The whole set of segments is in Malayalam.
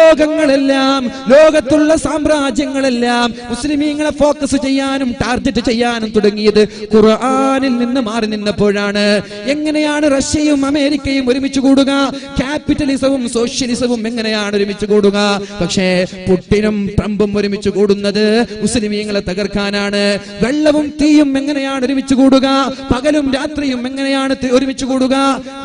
ലോകങ്ങളെല്ലാം, ലോകത്തുള്ള സാമ്രാജ്യങ്ങളെല്ലാം മുസ്ലിമീങ്ങളെ ഫോക്കസ് ചെയ്യാനും ടാർഗറ്റ് ചെയ്യാനും തുടങ്ങിയത് ഖുർആനിൽ നിന്ന് മാറി നിന്നപ്പോഴാണ്. എങ്ങനെയാണ് റഷ്യയും അമേരിക്കയും ഒരുമിച്ച് കൂടുക? ക്യാപിറ്റലിസവും സോഷ്യലിസവും എങ്ങനെയാണ് ഒരുമിച്ച് കൂടുക? പക്ഷേ പുടിനും ട്രംപും ഒരുമിച്ച് കൂടുന്നത് മുസ്ലിമീങ്ങളെ തകർക്കാനാണ്. വെള്ളവും തീയും എങ്ങനെയാണ് ഒരുമിച്ച് കൂടുക? പകലും രാത്രിയും എങ്ങനെയാണ് ഒരുമിച്ച് കൂടുക?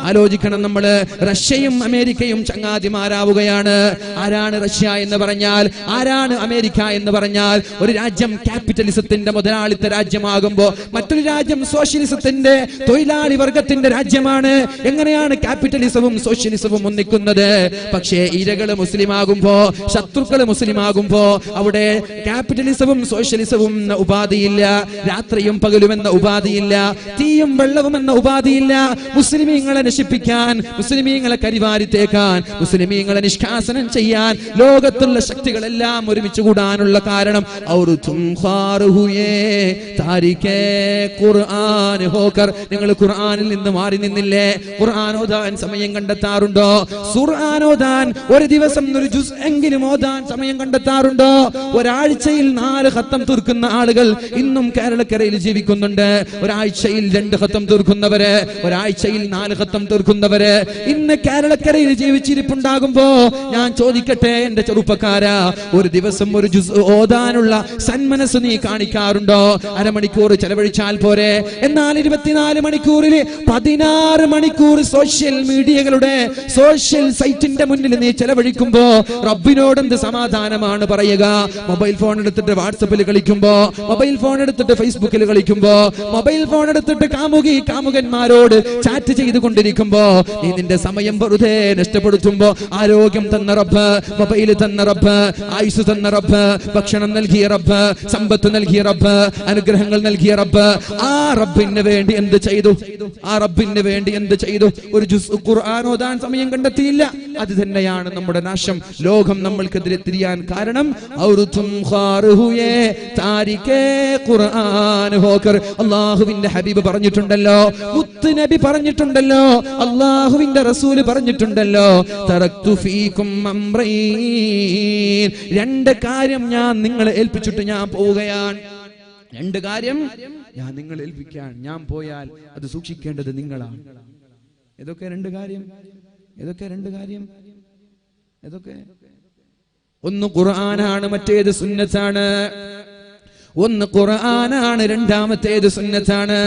ആലോചിക്കണം നമ്മൾ. റഷ്യയും അമേരിക്കയും ചങ്ങാതിമാരാവുകയാണ്. ആരാണ് റഷ്യ എന്ന് പറഞ്ഞാൽ, ആരാണ് അമേരിക്ക എന്ന് പറഞ്ഞാൽ? ഒരു രാജ്യം ക്യാപിറ്റലിസത്തിന്റെ മുതലാളിത്ത രാജ്യമാകുമ്പോ മറ്റൊരു രാജ്യം സോഷ്യലിസത്തിന്റെ തൊഴിലാളി വർഗത്തിന്റെ രാജ്യമാണ്. എങ്ങനെയാണ് ക്യാപിറ്റലിസവും സോഷ്യലിസവും ഒന്നിക്കുന്നത്? പക്ഷേ ഇരകള് മുസ്ലിമാകുമ്പോ, ശത്രുക്കള് മുസ്ലിമാകുമ്പോ അവിടെ ക്യാപിറ്റലിസവും സോഷ്യലിസവും എന്ന ഉപാധിയില്ല, രാത്രിയും പകലും എന്ന ഉപാധിയില്ല, തീയും വെള്ളവും എന്ന ഉപാധിയില്ല. മുസ്ലിമീങ്ങളെ നശിപ്പിക്കാൻ, മുസ്ലിമീങ്ങളെ കരിവാരിത്തേക്കാൻ, മുസ്ലിമീങ്ങളെ നിഷ്കാസനം ചെയ്യാൻ ലോകത്തുള്ള ശക്തികളെല്ലാം ഒരുമിച്ച് കൂടാനുള്ള കാരണം നിങ്ങൾ ഖുർആനിൽ നിന്ന് മാറി നിന്നില്ലേ? ഖുർആൻ ഓതാൻ സമയം കണ്ടെത്താറുണ്ടോ? ഖുർആൻ ഓതാൻ ഒരു ദിവസം ഒരു ജുസ് എങ്കിലും ഓതാൻ സമയം കണ്ടെത്താറുണ്ടോ? ഒരാഴ്ചയിൽ 4 ഖത്തം തീർക്കുന്ന ആളുകൾ ഇന്നും കേരളക്കരയിൽ ജീവിക്കുന്നുണ്ട്. ഒരാഴ്ചയിൽ 2 ഖത്തം തീർക്കുന്നവര്, ഒരാഴ്ചയിൽ 4 ഖത്തം തീർക്കുന്നവര് ഇന്ന് കേരളക്കരയിൽ ജീവിച്ചിരിപ്പുണ്ടാകുമ്പോ ഞാൻ ചോദിക്കട്ടെ എന്റെ ചെറുപ്പക്കാരാ, ഒരു ദിവസം ഒരു ജുസ് ഓതാനുള്ള സന്മനസ് നീ കാണിക്കാറുണ്ടോ? അരമണിക്കൂർ ചെലവഴിച്ചാൽ പോരെ? എന്നാൽ 24 മണിക്കൂറിൽ 16 മണിക്കൂർ സോഷ്യൽ മീഡിയകളുടെ സോഷ്യൽ സൈറ്റിന്റെ മുന്നിൽ നീ ചെലവഴിക്കുമ്പോ റബ്ബിനോട് എന്ത് സമാധാനമാണ് പറയുക? മൊബൈൽ ഫോൺ എടുത്തിട്ട് വാട്സപ്പിൽ കളിക്കുമ്പോ, മൊബൈൽ ഫോൺ എടുത്തിട്ട് ഫേസ്ബുക്കിൽ കളിക്കുമ്പോ, മൊബൈൽ ഫോൺ എടുത്തിട്ട് കാമുകന്മാരോട് ചാറ്റ് ചെയ്തുകൊണ്ടിരിക്കുമ്പോ നീ നിന്റെ സമയം വെറുതെ നഷ്ടപ്പെടുത്തുമ്പോ ആരോഗ്യം തന്ന റബ്ബ്, മൊബൈൽ തന്ന റബ്ബ്, ആയുസ് തന്ന റബ്ബ്, ഭക്ഷണം നൽകിയ റബ്ബ്, സമ്പത്ത് നൽകിയ റബ്ബ്, അനുഗ്രഹങ്ങൾ നൽകിയ റബ്ബ്, ആ റബ്ബിന് വേണ്ടി എന്ത് ചെയ്തു? ആ റബ്ബിന് വേണ്ടി എന്ത് ചെയ്തു? ഒരു ജുസ് ഖുർആൻ ഓതാൻ സമയം കണ്ടെത്തിയില്ല. അത് തന്നെയാണ് നമ്മുടെ നാശം. ലോകം നമ്മൾക്കെതിരെ തിരിയാൻ കാരണം അള്ളാഹുവിന്റെ ഹബീബ് പറഞ്ഞിട്ടുണ്ടല്ലോ, മുത്ത് നബി പറഞ്ഞിട്ടുണ്ടല്ലോ, അള്ളാഹുവിന്റെ റസൂല് പറഞ്ഞിട്ടുണ്ടല്ലോ, തറക്തു ഫീകും അംറൈൻ, 2 കാര്യം ഞാൻ നിങ്ങളെ ഏൽപ്പിച്ചിട്ട് ഞാൻ പോവുകയാണ്. 2 കാര്യം ഞാൻ നിങ്ങളെ ഏൽപ്പിക്കാൻ ഞാൻ പോയാൽ അത് സൂക്ഷിക്കേണ്ടത് നിങ്ങളാണ്. ഏതൊക്കെ 2 കാര്യം? ഏതൊക്കെ 2 കാര്യം? ഏതൊക്കെ? ഒന്ന് ഖുർആനാണ്, മറ്റേത് സുന്നത്താണ്. ഒന്ന് ഖുർആനാണ്, രണ്ടാമത്തേത് സുന്നത്താണ്.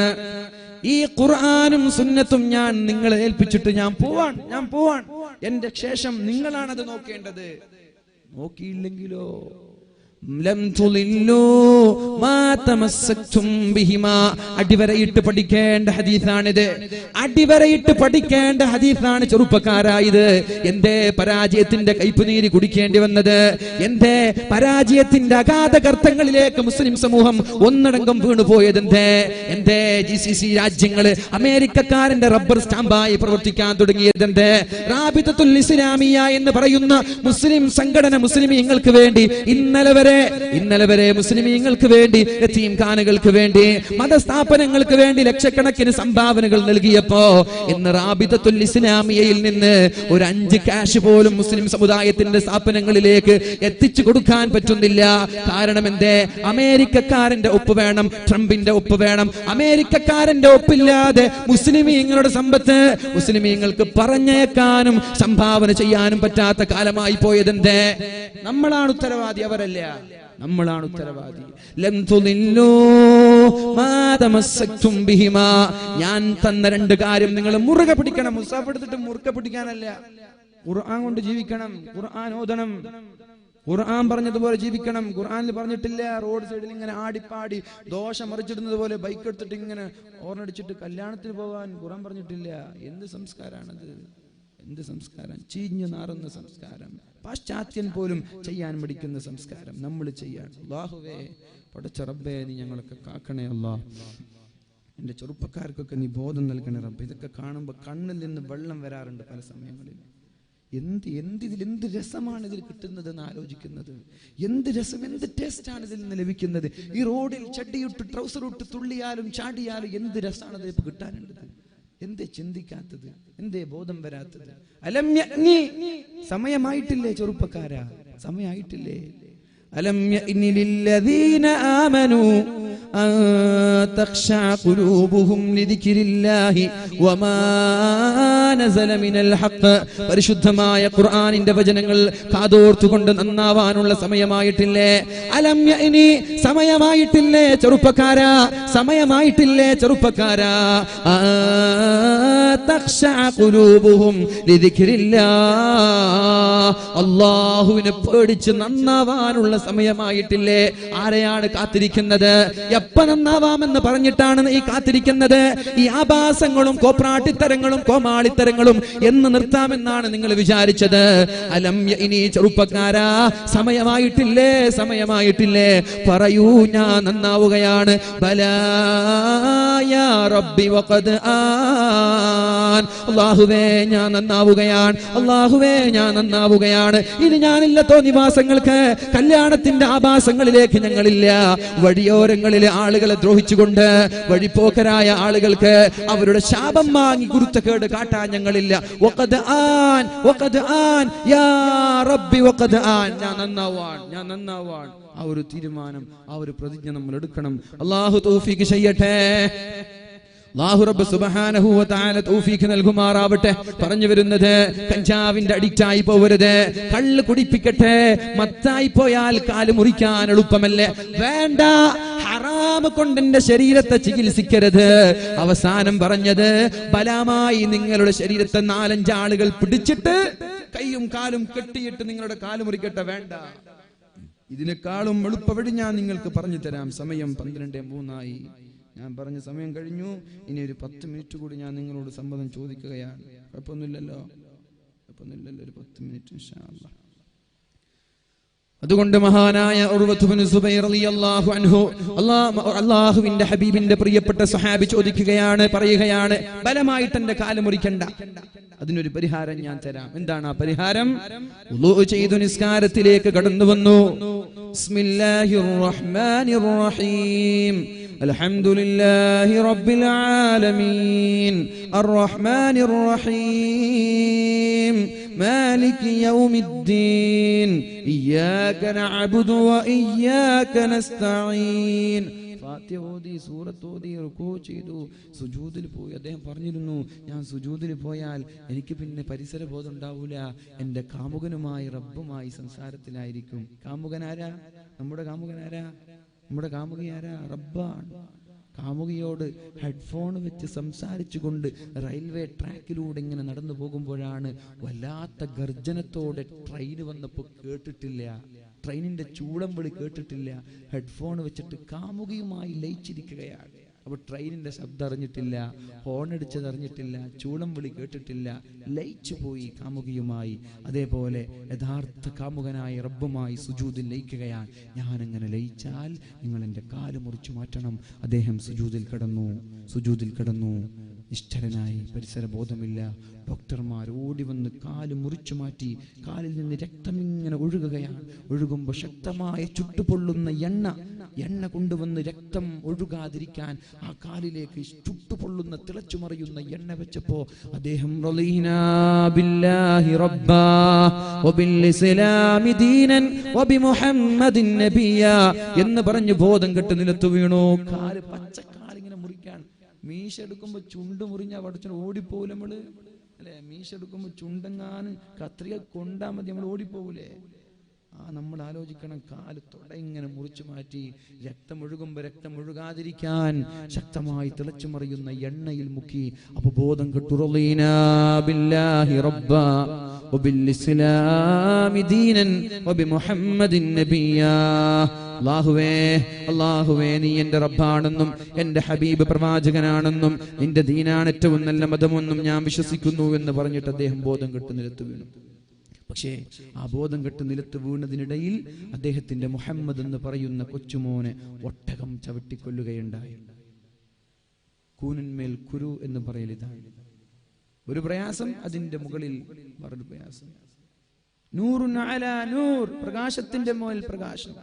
ഈ ഖുർആനും സുന്നത്തും ഞാൻ നിങ്ങളെ ഏൽപ്പിച്ചിട്ട് ഞാൻ പോവാൻ. എന്റെ ശേഷം നിങ്ങളാണത് നോക്കേണ്ടത്. നോക്കിയില്ലെങ്കിലോ അടിവരയിട്ട് പഠിക്കേണ്ട ഹദീസാണിത്. അടിവരയിട്ട് പഠിക്കേണ്ട ഹദീസാണ് ചെറുപ്പക്കാരായത്. എന്റെ പരാജയത്തിന്റെ കൈപ്പുനീര് കുടിക്കേണ്ടി വന്നത്? എന്റെ പരാജയത്തിന്റെ അഗാധ ഗർത്തങ്ങളിലേക്ക് മുസ്ലിം സമൂഹം ഒന്നടങ്കം വീണുപോയതെന്തേ? എന്റെ GCC രാജ്യങ്ങള് അമേരിക്കക്കാരന്റെ റബ്ബർ സ്റ്റാമ്പായി പ്രവർത്തിക്കാൻ തുടങ്ങിയതെന്തേ? റാബിതത്തുൽ ഇസ്ലാമിയ എന്ന് പറയുന്ന മുസ്ലിം സംഘടന മുസ്ലിമീങ്ങൾക്ക് വേണ്ടി ഇന്നലെ വരെ മുസ്ലിമീങ്ങൾക്ക് വേണ്ടി, യതീംഖാനകൾക്ക് വേണ്ടി, മതസ്ഥാപനങ്ങൾക്ക് വേണ്ടി ലക്ഷക്കണക്കിന് സംഭാവനകൾ നൽകിയപ്പോ ഇന്ന് റാബിതത്തുൽ ഇസ്ലാമിയയിൽ നിന്ന് ഒരു 5 കാശ് പോലും മുസ്ലിം സമുദായത്തിന്റെ സ്ഥാപനങ്ങളിലേക്ക് എത്തിച്ചു കൊടുക്കാൻ പറ്റുന്നില്ല. കാരണം എന്തേ? അമേരിക്കക്കാരന്റെ ഒപ്പ് വേണം, ട്രംപിന്റെ ഒപ്പ് വേണം. അമേരിക്കക്കാരന്റെ ഒപ്പില്ലാതെ മുസ്ലിമീങ്ങളുടെ സമ്പത്ത് മുസ്ലിമീങ്ങൾക്ക് പറഞ്ഞേക്കാനും സംഭാവന ചെയ്യാനും പറ്റാത്ത കാലമായി പോയതെന്തേ? നമ്മളാണ് ഉത്തരവാദി, അവരല്ല. നമ്മളാണ് ഉത്തരവാദി. ഞാൻ തന്ന 2 കാര്യം നിങ്ങൾ മുറുകെ പിടിക്കണം. മുസാഫ് എടുത്തിട്ട് മുറുകെ പിടിക്കാനല്ല, ഖുർആൻ കൊണ്ട് ജീവിക്കണം, ഖുർആൻ ഓതണം, ഖുർആൻ പറഞ്ഞതുപോലെ ജീവിക്കണം. ഖുർആനിൽ പറഞ്ഞിട്ടില്ല റോഡ് സൈഡിൽ ഇങ്ങനെ ആടിപ്പാടി ദോശ മറിച്ചിടുന്നത് പോലെ ബൈക്ക് എടുത്തിട്ട് ഇങ്ങനെ ഓർണടിച്ചിട്ട് കല്യാണത്തിന് പോകാൻ ഖുർആൻ പറഞ്ഞിട്ടില്ല. എന്ത് സംസ്കാരാണത്? എന്ത് സംസ്കാരം? ചീഞ്ഞു നാറുന്ന സംസ്കാരം. പാശ്ചാത്യൻ പോലും ചെയ്യാൻ മടിക്കുന്ന സംസ്കാരം നമ്മൾ ചെയ്യാൻ. അല്ലാഹുവേ, പടച്ച റബ്ബേ, നീ ഞങ്ങളൊക്കെ കാക്കണേ അല്ലാഹ്. എൻ്റെ ചെറുപ്പക്കാർക്കൊക്കെ നീ ബോധം നൽകണേ റബ്ബേ. ഇതൊക്കെ കാണുമ്പോൾ കണ്ണിൽ നിന്ന് വെള്ളം വരാറുണ്ട് പല സമയങ്ങളിൽ. എന്ത് രസമാണ് ഇതിൽ കിട്ടുന്നതെന്ന് ആലോചിക്കുന്നത്. എന്ത് രസം, എന്ത് ടേസ്റ്റാണ് ഇതിൽ നിന്ന് ലഭിക്കുന്നത്. ഈ റോഡിൽ ചട്ടിയിട്ട് ട്രൗസർ ഇട്ട് തുള്ളിയാലും ചാടിയാലും എന്ത് രസമാണ് ഇതിൽ കിട്ടാനുള്ളത്. എന്തേ ചിന്തിക്കാത്തത്? എന്തേ ബോധം വരാത്തത്? അലം യഅ്നി, സമയമായിട്ടില്ലേ ചെറുപ്പക്കാരാ? സമയമായിട്ടില്ലേ? അലം യഅ്നി ലില്ലദീന ആമനൂ അൻ തഖ്ശഅ ഖുലൂബുഹും ലിദിക്രില്ലാഹി വമാ നസല മിനൽ ഹഖ്. പരിശുദ്ധമായ ഖുർആനിന്റെ വചനങ്ങൾ കാതോർത്തുകൊണ്ട് നന്നാവാനുള്ള സമയമായിട്ടില്ലേ? അലം യഅ്നി, സമയമായിട്ടില്ലേ ചെറുപ്പക്കാരാ? സമയമായിട്ടില്ലേ ചെറുപ്പക്കാരാ? തഖ്ശഅ ഖുലൂബുഹും ലിദിക്രില്ലാഹ്, അല്ലാഹുവിനെ പേടിച്ച് നന്നാവാനുള്ള സമയമായിട്ടില്ലേ? ആരെയാണ് കാത്തിരിക്കുന്നത്? എപ്പ നന്നാവാമെന്ന് പറഞ്ഞിട്ടാണ് ഈ കാത്തിരിക്കുന്നത്? ഈ ആഭാസങ്ങളും കോപ്രാട്ടിത്തരങ്ങളും കോമാളിത്തരങ്ങളും എന്ന് നിർത്താമെന്നാണ് നിങ്ങൾ വിചാരിച്ചത്? അലം യഅ്നി, ചെറുപ്പക്കാരാ, സമയമായിട്ടില്ലേ? സമയമായിട്ടില്ലേ? പറയൂ, ഞാൻ നന്നാവുകയാണ്. ബലാ യാ റബ്ബി വഖദ് ആൻ, അല്ലാഹുവേ ഞാൻ നന്നാവുകയാണ്. അല്ലാഹുവേ ഞാൻ നന്നാവുകയാണ്. ഇനി ഞാനില്ല തോന്നിവാസങ്ങൾക്ക്, കല്യാണത്തിന്റെ ആഭാസങ്ങളിലേക്ക് ഞങ്ങളില്ല. വഴിയോരങ്ങളിലെ ആളുകളെ ദ്രോഹിച്ചുകൊണ്ട് വഴിപ്പോക്കരായ ആളുകൾക്ക് അവരുടെ ശാപം വാങ്ങി കുരുത്തക്കേട് കാട്ടാൻ ഞങ്ങളില്ല. വഖദ് ആൻ, വഖദ് ആൻ, യാ റബ്ബി വഖദ് ആൻ, ഞാൻ നന്നാവാൻ, ഞാൻ നന്നാവാൻ. ആ ഒരു തീരുമാനം, ആ ഒരു പ്രതിജ്ഞ നമ്മൾ എടുക്കണം. അല്ലാഹു തൗഫീഖ് ചെയ്യട്ടെ. അല്ലാഹു റബ്ബ് സുബ്ഹാനഹു വ തആല തൗഫീഖ് നൽകുമാറാവട്ടെ. പറഞ്ഞു വരുന്നത്, കഞ്ചാവിന്റെ അഡിക്റ്റായി പോവരുത്. കള്ള് കുടിപ്പിക്കട്ടെ. മത്തായി പോയാൽ കാല് മുറിക്കാൻ എളുപ്പമല്ലേ? വേണ്ട, ഹറാമ് കൊണ്ട് എന്റെ ശരീരത്തെ ചികിത്സിക്കരുത്. അവസാനം പറഞ്ഞത്, ബലാമായി നിങ്ങളുടെ ശരീരത്തെ 4-5 ആളുകൾ പിടിച്ചിട്ട് കൈയും കാലും കെട്ടിയിട്ട് നിങ്ങളുടെ കാല് മുറിക്കട്ടെ. വേണ്ട, ഇതിനേക്കാളും എളുപ്പവഴി ഞാൻ നിങ്ങൾക്ക് പറഞ്ഞു തരാം. സമയം 12:03. ഞാൻ പറഞ്ഞ സമയം കഴിഞ്ഞു. ഇനി ഒരു 10 മിനിറ്റ് കൂടി ഞാൻ നിങ്ങളോട് സമ്മതം ചോദിക്കുകയാണ്. കുഴപ്പമൊന്നുമില്ലല്ലോ? കുഴപ്പമൊന്നുമില്ലല്ലോ? ഒരു 10 മിനിറ്റ് ഇൻഷാ അല്ലാഹ്. അതുകൊണ്ട് മഹാനായ ഉർവത്ത് ഇബ്നു സുബൈർ റളിയല്ലാഹു അൻഹു, അല്ലാഹുവിന്റെ ഹബീബിന്റെ പ്രിയപ്പെട്ട സ്വഹാബി ചോദിക്കുകയാണ്, പറയുകയാണ്, ബലമായിട്ട് എന്റെ കാല് മുറിക്കണ്ട, അതിനൊരു പരിഹാരം ഞാൻ തരാം. എന്താണ് ആ പരിഹാരം? വുളൂ ചെയ്തു നിസ്കാരത്തിലേക്ക് കടന്നു വന്നു. ബിസ്മില്ലാഹിർ റഹ്മാനിർ റഹീം, അൽഹംദുലില്ലാഹി റബ്ബിൽ ആലമീൻ, അർറഹ്മാനിർ റഹീം, മാലികി യൗമിദ്ദീൻ, ഇയ്യാക നഅ്ബുദു വ ഇയ്യാക നസ്തഈൻ. ഫാത്തിഹ ഓതി, സൂറത്ത് ഓതി, റുകൂ ചെയ്തു, സുജൂദിൽ പോയി. അദ്ദേഹം പറഞ്ഞിരുന്നു, ഞാൻ സുജൂദിൽ പോയാൽ എനിക്ക് പിന്നെ പരിസര ബോധം ഉണ്ടാവൂല. എൻ്റെ കാമുകനുമായി, റബ്ബുമായി സംസാരത്തിലായിരിക്കും. കാമുകനാരാ? നമ്മുടെ കാമുകനാരാ? നമ്മുടെ കാമുകയാരാ? റബ്ബാണ്. കാമുകിയോട് ഹെഡ്ഫോൺ വെച്ച് സംസാരിച്ചുകൊണ്ട് റെയിൽവേ ട്രാക്കിലൂടെ ഇങ്ങനെ നടന്നു പോകുമ്പോഴാണ് വല്ലാത്ത ഗർജനത്തോടെ ട്രെയിൻ വന്നപ്പോൾ കേട്ടിട്ടില്ല, ട്രെയിനിന്റെ ചൂളം വിളി കേട്ടിട്ടില്ല. ഹെഡ്ഫോൺ വെച്ചിട്ട് കാമുകിയുമായി ലയിച്ചിരിക്കുകയാണ്. അപ്പോൾ ട്രെയിനിന്റെ ശബ്ദം അറിഞ്ഞിട്ടില്ല, ഹോൺ അടിച്ചത് അറിഞ്ഞിട്ടില്ല, ചൂളം വിളി കേട്ടിട്ടില്ല, ലയിച്ചു പോയി കാമുകിയുമായി. അതേപോലെ യഥാർത്ഥ കാമുകനായ റബ്ബുമായി സുജൂദിൽ ലയിക്കുകയാണ്. ഞാനെങ്ങനെ ലയിച്ചാൽ നിങ്ങൾ എൻ്റെ കാല് മുറിച്ചു മാറ്റണം. അദ്ദേഹം സുജൂദിൽ കിടന്നു, നിശ്ചലനായി, പരിസര ബോധമില്ല. ഡോക്ടർമാർ ഓടി വന്ന് കാല് മുറിച്ചു മാറ്റി. കാലിൽ നിന്ന് രക്തം ഇങ്ങനെ ഒഴുകുകയാണ്. ഒഴുകുമ്പോൾ ശക്തമായ ചുട്ടുപൊള്ളുന്ന എണ്ണ കൊണ്ടുവന്ന് രക്തം ഒഴുകാതിരിക്കാൻ ആ കാലിലേക്ക് ചുട്ടുപൊള്ളുന്ന തിളച്ചുമറിയുന്ന എണ്ണ വെച്ചപ്പോ അദ്ദേഹം റളീനാ ബില്ലാഹി റബ്ബാ വബിൽ ഇസ്ലാമി ദീനൻ വബിമുഹമ്മദിൻ നബിയാ എന്ന് പറഞ്ഞു ബോധം കെട്ട് നിലത്തു വീണു. കാല് പച്ചക്കാലിങ്ങനെ മുറിക്കാൻ. മീശ എടുക്കുമ്പോ ചുണ്ട് മുറിഞ്ഞാ പഠിച്ചു ഓടിപ്പോവില്ല നമ്മള്, അല്ലെ? മീശ എടുക്കുമ്പോ ചുണ്ടെങ്ങാനും കത്രിക കൊണ്ടാ മതി, നമ്മൾ ഓടിപ്പോകൂലേ? നമ്മൾ ആലോചിക്കണം, കാല് തൊട ഇങ്ങനെ മുറിച്ചു മാറ്റി. രക്തം ഒഴുകുമ്പോ രക്തം ഒഴുകാതിരിക്കാൻ ശക്തമായി തിളച്ചു മറിയുന്ന എണ്ണയിൽ മുക്കി. അപ്പൊ ബോധം കെട്ടു. റളീനാ ബില്ലാഹി റബ്ബാ വബിൽ ഇസ്ലാമി ദീനൻ വബിമുഹമ്മദിൻ നബിയാ. അല്ലാഹുവേ, നീ എന്റെ റബ്ബാണെന്നും എന്റെ ഹബീബ് പ്രവാചകനാണെന്നും നിന്റെ ദീനാണ് ഏറ്റവും നല്ല മതമെന്നും ഞാൻ വിശ്വസിക്കുന്നു എന്ന് പറഞ്ഞിട്ട് അദ്ദേഹം ബോധം കെട്ട് നിലത്ത് വീണു. പക്ഷേ ആ ബോധം കെട്ട് നിലത്ത് വീണതിനിടയിൽ അദ്ദേഹത്തിന്റെ മുഹമ്മദ് എന്ന് പറയുന്ന കൊച്ചുമോനെ ഒട്ടകം ചവിട്ടിക്കൊല്ലുകയുണ്ടായി. കൂനിന്മേൽ കുരു എന്ന് പറയൽ ഇതാണ്. ഒരു പ്രയാസം, അതിന്റെ മുകളിൽ വേറൊരു പ്രയാസം. നൂറുൻ അലാ നൂർ, പ്രകാശത്തിന്റെ മേൽ പ്രകാശം,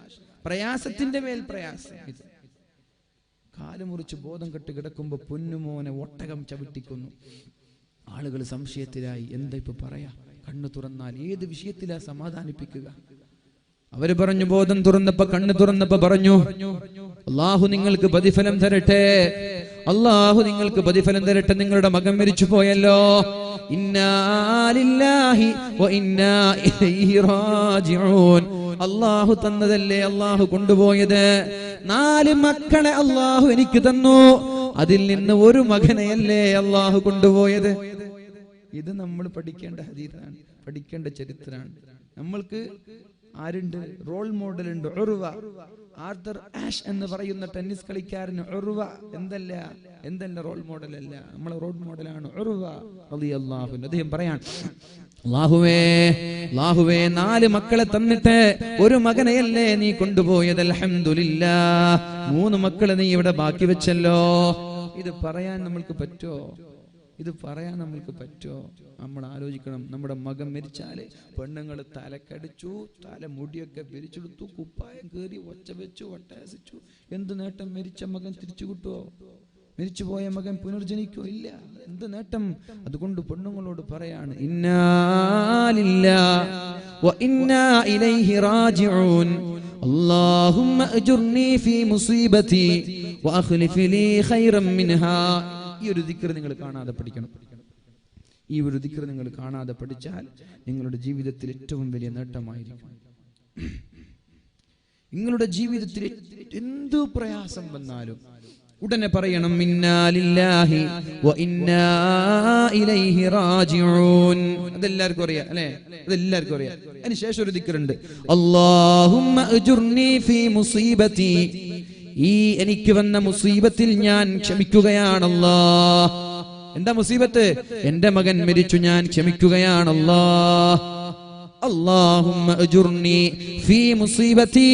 പ്രയാസത്തിന്റെ മേൽ പ്രയാസം. കാല് മുറിച്ച് ബോധം കെട്ട് കിടക്കുമ്പോൾ പൊന്നുമോനെ ഒട്ടകം ചവിട്ടിക്കുന്നു. ആളുകൾ സംശയത്തിലായി. എന്താ ഇപ്പൊ പറയാ? കണ്ണു തുറന്നാൽ ഏത് വിഷയത്തിലാ സമാധാനിപ്പിക്കുക? അവര് പറഞ്ഞു, ബോധം തുറന്നപ്പോ, കണ്ണ് തുറന്നപ്പോ പറഞ്ഞു, അള്ളാഹു നിങ്ങൾക്ക് പ്രതിഫലം തരട്ടെ, അള്ളാഹു നിങ്ങൾക്ക് പ്രതിഫലം തരട്ടെ, നിങ്ങളുടെ മകൻ മരിച്ചു പോയല്ലോ. ഇന്നാ ലില്ലാഹി വ ഇന്നാ ഇലൈഹി റാജിഊൻ. അള്ളാഹു തന്നതല്ലേ അള്ളാഹു കൊണ്ടുപോയത്. 4 മക്കളെ അള്ളാഹു എനിക്ക് തന്നു, അതിൽ നിന്ന് ഒരു മകനെയല്ലേ അള്ളാഹു കൊണ്ടുപോയത്. ഇത് നമ്മൾ പഠിക്കേണ്ട ഹദീസാണ്, പഠിക്കേണ്ട ചരിത്രമാണ്. നമ്മൾക്ക് ആരുണ്ട്? റോൾ മോഡൽ ഉണ്ട്. ഉർവ, ആർതർ ആഷ് എന്ന് പറയുന്ന ടെന്നീസ് കളിക്കാരന് ഉർവ എന്തല്ല റോൾ മോഡൽ അല്ല, നമ്മളെ റോൾ മോഡലാണ് ഉർവ റളിയല്ലാഹു അൻഹു. അദ്ദേഹം പറയാൻ, അല്ലാഹുവേ 4 മക്കളെ തന്നിട്ട് ഒരു മകനെയല്ലേ നീ കൊണ്ടുപോയത്. അൽഹംദുലില്ലാഹ്, 3 മക്കളെ നീ ഇവിടെ ബാക്കി വെച്ചല്ലോ. ഇത് പറയാൻ നമ്മൾക്ക് പറ്റുമോ? ഇത് പറയാൻ നമ്മൾക്ക് പറ്റുമോ? നമ്മൾ ആലോചിക്കണം. നമ്മുടെ മകൻ മരിച്ചാല് പെണ്ണുങ്ങൾ തലക്കടിച്ചു, തലമുടിയൊക്കെ പിരിച്ചെടുത്തു, കുപ്പായം കയറി, ഒച്ച വെച്ചു, വട്ടയസിച്ചു. എന്ത് നേട്ടം? മരിച്ച മകൻ തിരിച്ചു കിട്ടുമോ? മരിച്ചുപോയ മകൻ പുനർജനിക്കോ? ഇല്ല. എന്ത് നേട്ടം? അതുകൊണ്ട് പെണ്ണുങ്ങളോട് പറയാണ്, ഇന്നാ ലില്ലാഹി വ ഇന്നാ ഇലൈഹി റാജിഊൻ. അല്ലാഹുമ്മ അജ്ർനി ഫീ മുസീബതി വ അഖ്ലിഫ് ലീ ഖൈറൻ മിൻഹാ. ഈ ഒരു ദിക്ർ നിങ്ങൾ കാണാതെ പഠിക്കണം. ഈ ഒരു ദിക്ർ നിങ്ങൾ കാണാതെ പഠിച്ചാൽ നിങ്ങളുടെ ജീവിതത്തിൽ ഏറ്റവും വലിയ നേട്ടമായിരിക്കും. നിങ്ങളുടെ ജീവിതത്തിൽ എന്തു പ്രയാസം വന്നാലും ഉടനെ പറയണം, ഇന്നാ ലില്ലാഹി വ ഇന്നാ ഇലൈഹി റാജിഊൻ. അതെല്ലാവർക്കും അറിയാം അല്ലേ? അതെല്ലാവർക്കും അറിയാം. അതിനുശേഷം ഒരു ദിക്റുണ്ട്, അല്ലാഹുമ്മ അജ്ർനി ഫീ മുസീബതി. ഈ എനിക്ക് വന്ന മുസീബത്തിൽ ഞാൻ ക്ഷമിക്കുകയാണല്ലാ. എന്താ മുസീബത്ത്? എന്റെ മകൻ മരിച്ചു, ഞാൻ ക്ഷമിക്കുകയാണല്ലാ. അല്ലാഹുമ്മ അജ്ർനി ഫീ മുസീബതി.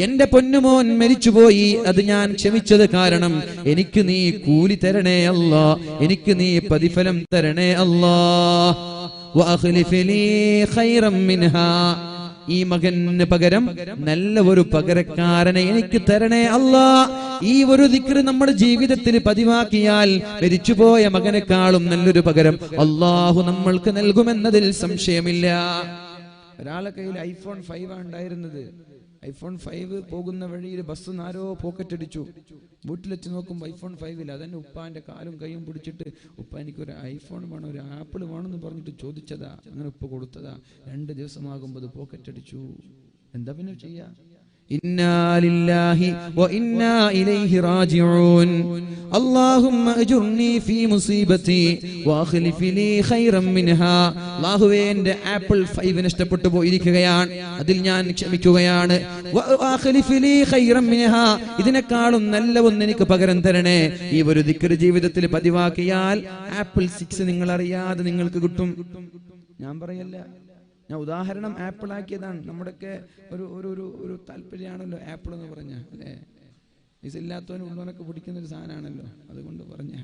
എന്റെ പൊന്നുമോൻ മരിച്ചുപോയി, അത് ഞാൻ ക്ഷമിച്ചത് കാരണം എനിക്ക് നീ കൂലി തരണേ അല്ലാ, എനിക്ക് നീ പ്രതിഫലം തരണേ അല്ലാ. വ അഖ്ലിഫ് ലീ ഖൈറൻ മിൻഹാ. ഈ മകന് പകരം നല്ല ഒരു പകരക്കാരനെ എനിക്ക് തരണേ അല്ലാ. ഈ ഒരു ദിക്ർ നമ്മുടെ ജീവിതത്തിൽ പതിവാക്കിയാൽ മരിച്ചുപോയ മകനെക്കാളും നല്ലൊരു പകരം അല്ലാഹു നമ്മൾക്ക് നൽകുമെന്നതിൽ സംശയമില്ല. ഒരാളെ കയ്യിൽ iPhone 5 ഉണ്ടായിരുന്നത്. iPhone 5 പോകുന്ന വഴിയിൽ ബസ് ആരോ പോക്കറ്റ് അടിച്ചു. വീട്ടിലെത്തി നോക്കുമ്പോൾ iPhone 5 ഇല്ല. അതന്നെ ഉപ്പാന്റെ കാലും കൈയും പിടിച്ചിട്ട്, ഉപ്പ എനിക്കൊരു iPhone വേണം, ഒരു ആപ്പിൾ വേണമെന്ന് പറഞ്ഞിട്ട് ചോദിച്ചതാ. അങ്ങനെ ഉപ്പ കൊടുത്തതാ. 2 ദിവസമാകുമ്പോൾ പോക്കറ്റ് അടിച്ചു. എന്താ പിന്നെ ചെയ്യാ? ഇന്നാ ലില്ലാഹി വ ഇന്നാ ഇലൈഹി റാജിഊൻ. അല്ലാഹുമ്മ അജ്ർനി ഫീ മുസീബതി വ അഖ്ലിഫ് ലീ ഖൈറൻ മിൻഹാ. അല്ലാഹുവേ, എന്റെ ആപ്പിൾ 5 നഷ്ടപ്പെട്ടു പോയിരിക്കുകയാണ്, അതിൽ ഞാൻ ക്ഷമിക്കുകയാണ്. വ അഖ്ലിഫ് ലീ ഖൈറൻ മിൻഹാ. ഇതിനേക്കാളും നല്ല ഒന്ന് എനിക്ക് പകരം തരണേ. ഈ ഒരു ദിക്ർ ജീവിതത്തിൽ പതിവാക്കിയാൽ ആപ്പിൾ 6 നിങ്ങൾ അറിയാതെ നിങ്ങൾക്ക് കിട്ടും. ഞാൻ പറയല്ല, ഞാൻ ഉദാഹരണം ആപ്പിൾ ആക്കിയതാണ്. നമ്മുടെയൊക്കെ ഒരു താല്പര്യമാണല്ലോ ആപ്പിൾ എന്ന് പറഞ്ഞ അല്ലേ? ഇല്ലാത്തവനും ഉള്ളവനൊക്കെ പിടിക്കുന്ന ഒരു സാധനമാണല്ലോ, അതുകൊണ്ട് പറഞ്ഞ.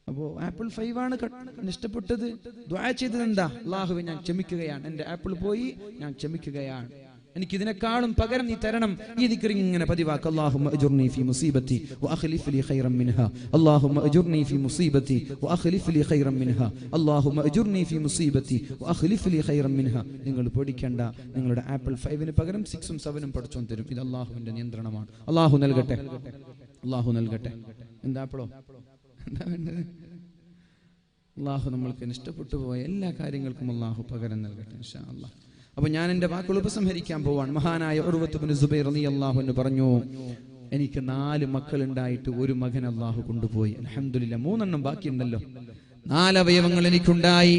അപ്പോ ആപ്പിൾ 5 ആണ് നഷ്ടപ്പെട്ടത്. ദുആ ചെയ്തത് എന്താ? അല്ലാഹുവേ, ഞാൻ ക്ഷമിക്കുകയാണ്, എന്റെ ആപ്പിൾ പോയി, ഞാൻ ക്ഷമിക്കുകയാണ്, എനിക്ക് ഇതിനേക്കാളും പകരം നീ തരണം. ഈ ദിക്ർ ഇങ്ങനെ പതിവാക്കുക. അല്ലാഹുമ്മ അജ്ർനി ഫീ മുസീബതി വ അഖ്ലിഫ് ലീ ഖൈറൻ മിൻഹാ. അല്ലാഹുമ്മ അജ്ർനി ഫീ മുസീബതി വ അഖ്ലിഫ് ലീ ഖൈറൻ മിൻഹാ. അല്ലാഹുമ്മ അജ്ർനി ഫീ മുസീബതി വ അഖ്ലിഫ് ലീ ഖൈറൻ മിൻഹാ. നിങ്ങൾ പേടിക്കേണ്ട, നിങ്ങളുടെ ആപ്പിൾ 5 പകരം 6ഉം 7ഉം പഠിച്ചോൻ തരും. ഇത് അല്ലാഹുവിന്റെ നിയന്ത്രണമാണ്. അല്ലാഹു നൽകട്ടെ, അല്ലാഹു നൽകട്ടെ. എന്താ ആപ്പിളോ? എന്താ വേണ്ടത്? അല്ലാഹു നമ്മൾക്ക് ഇഷ്ടപ്പെട്ടു പോയ എല്ലാ കാര്യങ്ങൾക്കും അല്ലാഹു പകരം നൽകട്ടെ ഇൻഷാ അല്ലാഹ്. അപ്പൊ ഞാൻ എന്റെ വാക്കുകൾ ഉപസംഹരിക്കാൻ പോവാണ്. മഹാനായ ഉർവത്ത് ഇബ്നു സുബൈർ റളിയല്ലാഹു അൻഹു പറഞ്ഞു, എനിക്ക് 4 മക്കൾ ഉണ്ടായിട്ട് ഒരു മകൻ അല്ലാഹു കൊണ്ടുപോയി. അൽഹംദുലില്ലാഹ്, 3 എണ്ണം ബാക്കിയുണ്ടല്ലോ. 4 അവയവങ്ങൾ എനിക്കുണ്ടായി,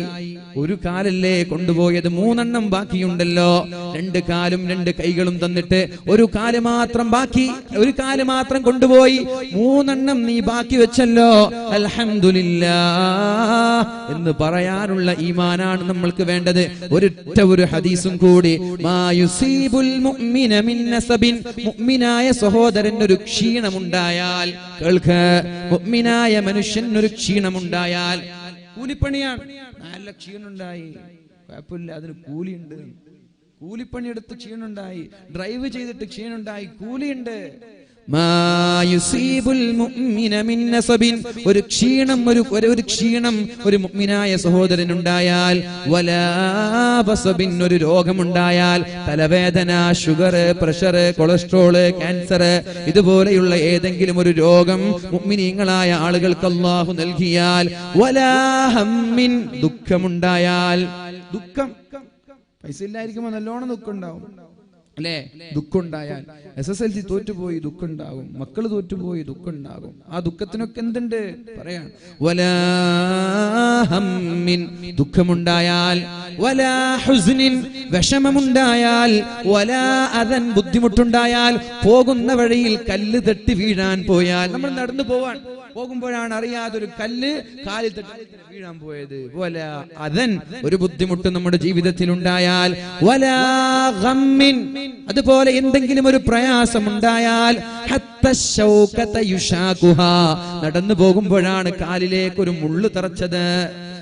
ഒരു കാലല്ലേ കൊണ്ടുപോയത്, 3 എണ്ണം ബാക്കിയുണ്ടല്ലോ. 2 കാലും 2 കൈകളും തന്നിട്ട് ഒരു കാല് മാത്രം ബാക്കി, ഒരു കാല് മാത്രം കൊണ്ടുപോയി, 3 എണ്ണം നീ ബാക്കി വെച്ചല്ലോ. അൽഹംദുലില്ലാഹ് എന്ന് പറയാനുള്ള ഈമാനാണ് നമ്മൾക്ക് വേണ്ടത്. ഒരു ഹദീസും കൂടി, മാ യുസീബുൽ മുഅ്മിന മിൻ നസബിൻ. മുഅ്മിനായ സഹോദരൻ ഒരു ക്ഷീണമുണ്ടായാൽ, കേൾക്ക്, മുഅ്മിനായ മനുഷ്യൻ ഒരു ക്ഷീണമുണ്ടായാൽ, കൂലിപ്പണിയാണ്, നല്ല ക്ഷീണുണ്ടായി, കുഴപ്പമില്ല, അതിന് കൂലിയുണ്ട്. കൂലിപ്പണിയെടുത്ത് ക്ഷീണുണ്ടായി, ഡ്രൈവ് ചെയ്തിട്ട് ക്ഷീണുണ്ടായി, കൂലിയുണ്ട്. ഒരു ക്ഷീണം ഒരു മുഅ്മിനായ സഹോദരനുണ്ടായാൽ, ഒരു രോഗമുണ്ടായാൽ, തലവേദന, ഷുഗർ, പ്രഷർ, കൊളസ്ട്രോള്, ക്യാൻസർ, ഇതുപോലെയുള്ള ഏതെങ്കിലും ഒരു രോഗം മുഅ്മിനീങ്ങളായ ആളുകൾക്ക് അല്ലാഹു നൽകിയാൽ, ദുഃഖമുണ്ടായാൽ, ദുഃഖം പൈസ ഇല്ലായിരിക്കുമ്പോ നല്ലോണം ദുഃഖം ഉണ്ടാവും അല്ലേ? ദുഃഖം ഉണ്ടായാൽ, SSLC തോറ്റുപോയി ദുഃഖം ഉണ്ടാകും, മക്കള് തോറ്റുപോയി ദുഃഖം ഉണ്ടാകും. ആ ദുഃഖത്തിനൊക്കെ എന്തുണ്ട് പറയാൻ? വലാ ഹമ്മിൻ, ദുഃഖമുണ്ടായാൽ, വലാ ഹുസ്നിൻ, വിഷമമുണ്ടായാൽ, വലാ അദൻ, ബുദ്ധിമുട്ടുണ്ടായാൽ, പോകുന്ന വഴിയിൽ കല്ല് തട്ടി വീഴാൻ പോയാൽ, നമ്മൾ നടന്നു പോകുമ്പോഴാണ് അറിയാതൊരു കല്ല് കാലിൽ തട്ടി വീഴാൻ പോയത്, വലാ അദൻ, ഒരു ബുദ്ധിമുട്ട് നമ്മുടെ ജീവിതത്തിൽ ഉണ്ടായാൽ, വലാ ഗമ്മിൻ, അതുപോലെ എന്തെങ്കിലും ഒരു പ്രയാസം ഉണ്ടായാൽ, നടന്നു പോകുമ്പോഴാണ് കാലിലേക്ക് ഒരു മുള്ളു തറച്ചത്,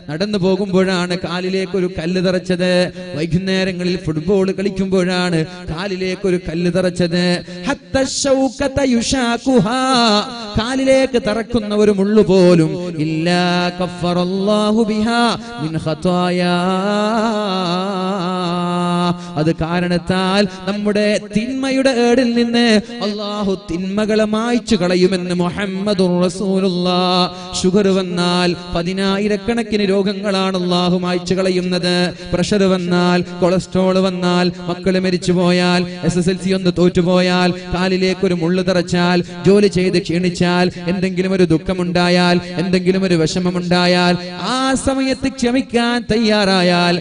നടന്നു പോകുമ്പോഴാണ് കാലിലേക്ക് ഒരു കല്ല് തറച്ചത്, വൈകുന്നേരങ്ങളിൽ ഫുട്ബോൾ കളിക്കുമ്പോഴാണ് കാലിലേക്ക് ഒരു കല്ല് തറച്ചത്, കാലിലേക്ക് തറക്കുന്ന ഒരു മുള്ളു പോലും ഇല്ലാ കഫറല്ലാഹു ബിഹാ മിൻ ഖതായാ, അത് കാരണത്താൽ നമ്മുടെ തിന്മയുടെ ഏടിൽ നിന്ന് അല്ലാഹു തിന്മകളെ മായ്ച്ചു കളയുമെന്ന് മുഹമ്മദുർ റസൂലുള്ളാഹ്. ഷുഗർ വന്നാൽ 10,000 രോഗങ്ങളാണ് അല്ലാഹു മായ്ച്ചു കളയുന്നത്. പ്രഷർ വന്നാൽ, കൊളസ്ട്രോൾ വന്നാൽ, മക്കള് മരിച്ചു പോയാൽ, SSLC ഒന്ന് തോറ്റുപോയാൽ, കാലിലേക്ക് ഒരു മുള്ളു തറച്ചാൽ, ജോലി ചെയ്ത് ക്ഷീണിച്ചാൽ, എന്തെങ്കിലും ഒരു ദുഃഖമുണ്ടായാൽ, എന്തെങ്കിലും ഒരു വിഷമമുണ്ടായാൽ, ആ സമയത്ത് ക്ഷമിക്കാൻ തയ്യാറായാൽ,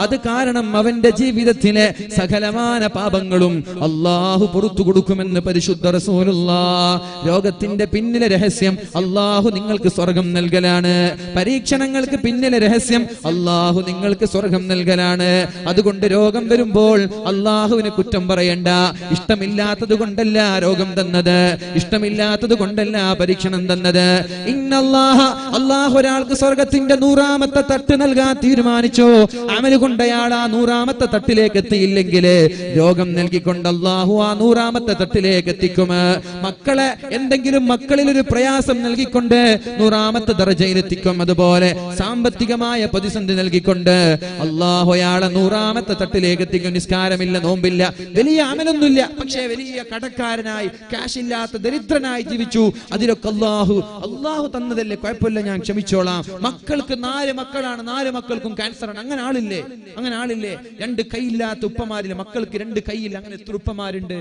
അത് കാരണം അവന്റെ ജീവിതത്തിലെ സകലമാന പാപങ്ങളും അല്ലാഹു പുറത്തു കൊടുക്കുമെന്ന് പരിശുദ്ധ റസൂലുള്ളാഹ്. രോഗത്തിന്റെ പിന്നിലെ രഹസ്യം അല്ലാഹു നിങ്ങൾക്ക് സ്വർഗം നൽകലാണ്. പരീക്ഷണങ്ങൾക്ക് പിന്നിലെ രഹസ്യം അല്ലാഹു നിങ്ങൾക്ക് സ്വർഗം നൽകലാണ്. അതുകൊണ്ട് രോഗം വരുമ്പോൾ അല്ലാഹുവിനെ കുറ്റം പറയണ്ട. ഇഷ്ടമില്ലാത്തത് കൊണ്ടല്ല രോഗം തന്നത്, ഇഷ്ടമില്ലാത്തത് കൊണ്ടല്ല പരീക്ഷണം തന്നത്. അല്ലാഹു ഒരാൾക്ക് സ്വർഗത്തിന്റെ 100ാമത്തെ തട്ട് നൽകാൻ തീരുമാനിച്ചോ, അമല് കൊണ്ട് അയാൾ ആ 100ാമത്തെ തട്ടിലേക്ക് എത്തിയില്ലെങ്കിൽ രോഗം നൽകിക്കൊണ്ട് അല്ലാഹു ആ 100ാമത്തെ തട്ടിലേക്ക് എത്തിക്കും. മക്കളിൽ ഒരു പ്രയാസം നൽകിക്കൊണ്ട് 100ാമത്തെ ദർജയിൽ എത്തിക്കും. അതുപോലെ സാമ്പത്തികമായ പ്രതിസന്ധി നൽകിക്കൊണ്ട് അല്ലാഹു അയാളെ 100ാമത്തെ തട്ടിലേക്ക് എത്തിക്കും. നിസ്കാരമില്ല, നോമ്പില്ല, വലിയ അമലൊന്നുമില്ല, പക്ഷേ വലിയ കടക്കാരനായി, കാശില്ലാത്ത ദരിദ്രനായി ജീവിച്ചു. അതിലൊക്കെ അല്ലാഹു തന്നതല്ലേ, കുഴപ്പമില്ല, ഞാൻ ക്ഷമിച്ചോളാം. മക്കൾക്ക് 4 മക്കളാണ്, 4 മക്കൾക്കും ക്യാൻസറാണ്. അങ്ങനെ ആളില്ലേ? 2 കൈയില്ലാത്ത ഉപ്പമാരില്ല, മക്കൾക്ക് 2 കൈയില്ല. അങ്ങനെ എത്ര ഉപ്പമാരുണ്ട്?